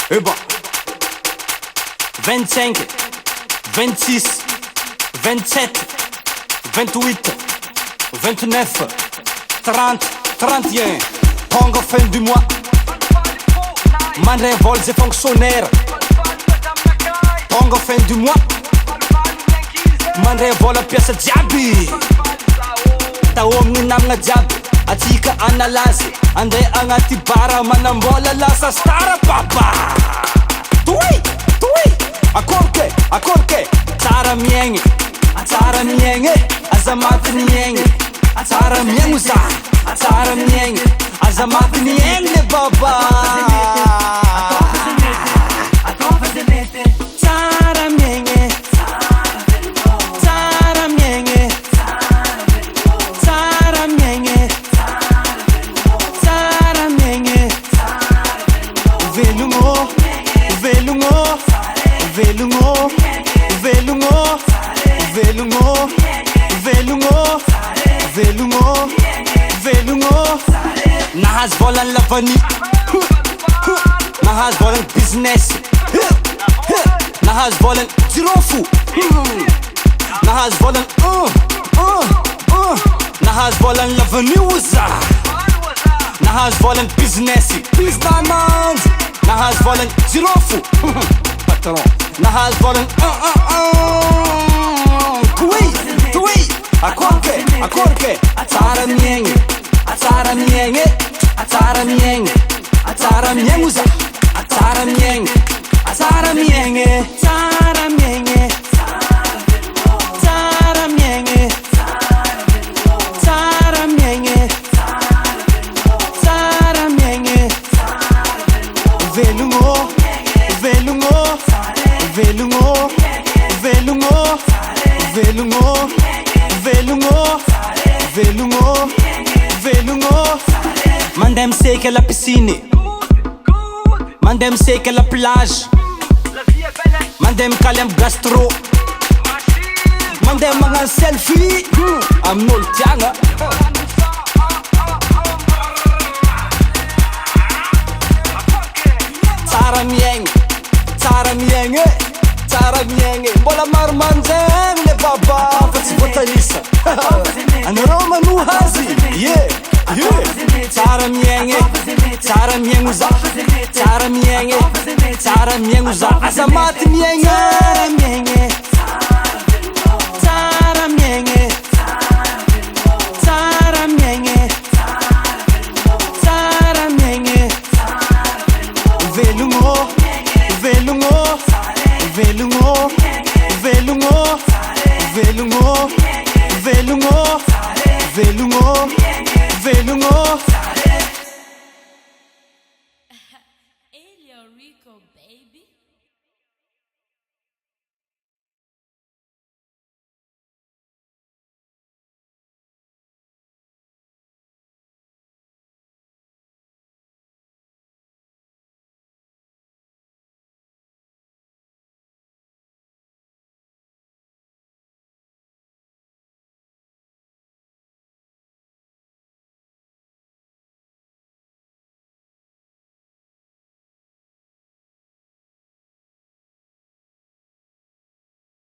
Eh ben, 25, 26, 27, 28, 29, 30, 31. Tonga fin du mois. Mandray vola zay fonctionnaire. Tonga fin du mois. Mandray vola piasa jiaby. Tao amin'ny namagna jiaby. Atsika analazy. Andeha agnaty bara manambola lasa star papa. Toy, akorke, tsara miaigny, tsara miaigny, azamaty miaigny, tsara miaigny za, tsara miaigny, azamaty miaigny le baba. Tsara miaigny, tsara miaigny, tsara miaigny, tsara miaigny, velogno, velogno, velogno, velogno, velogno, velogno, velogno, velogno. Nahazo volany lavany, nahazo volany business, nahazo volany jirofo, nahazo volany nahazo volany lavany oza, nahazo volany business, businessman, nahazo volany jirofo, patron, nahazo volany toy, akorke, tsara miaigny, tsara miaigny, tsara miaigny, tsara miaigny oza, tsara miaigny, tsara miaigny, tsara miaigny, tsara miaigny, tsara miaigny, tsara miaigny, velogno, velogno, velogno, velogno, velogno, velogno, velogno, velogno. Mandeha miseky à la piscine, mandeha miseky à la plage, mandeha mikaly amy gastro, mandeha magnano selfie amin'olo tiagna. Tsara miaigny, tsara miaigny, tsara miaigny, mbola maro mandraigny le baba fa tsy voatanisa. Anareo manoha azy, tsara miaigny, tsara miaigny oza, tsara miaigny, tsara miaigny oza, azamaty miaigny, tsara miaigny, tsara miaigny, tsara miaigny, tsara miaigny, velogno, velogno, velogno, velogno, velogno, velogno, velogno, velogno.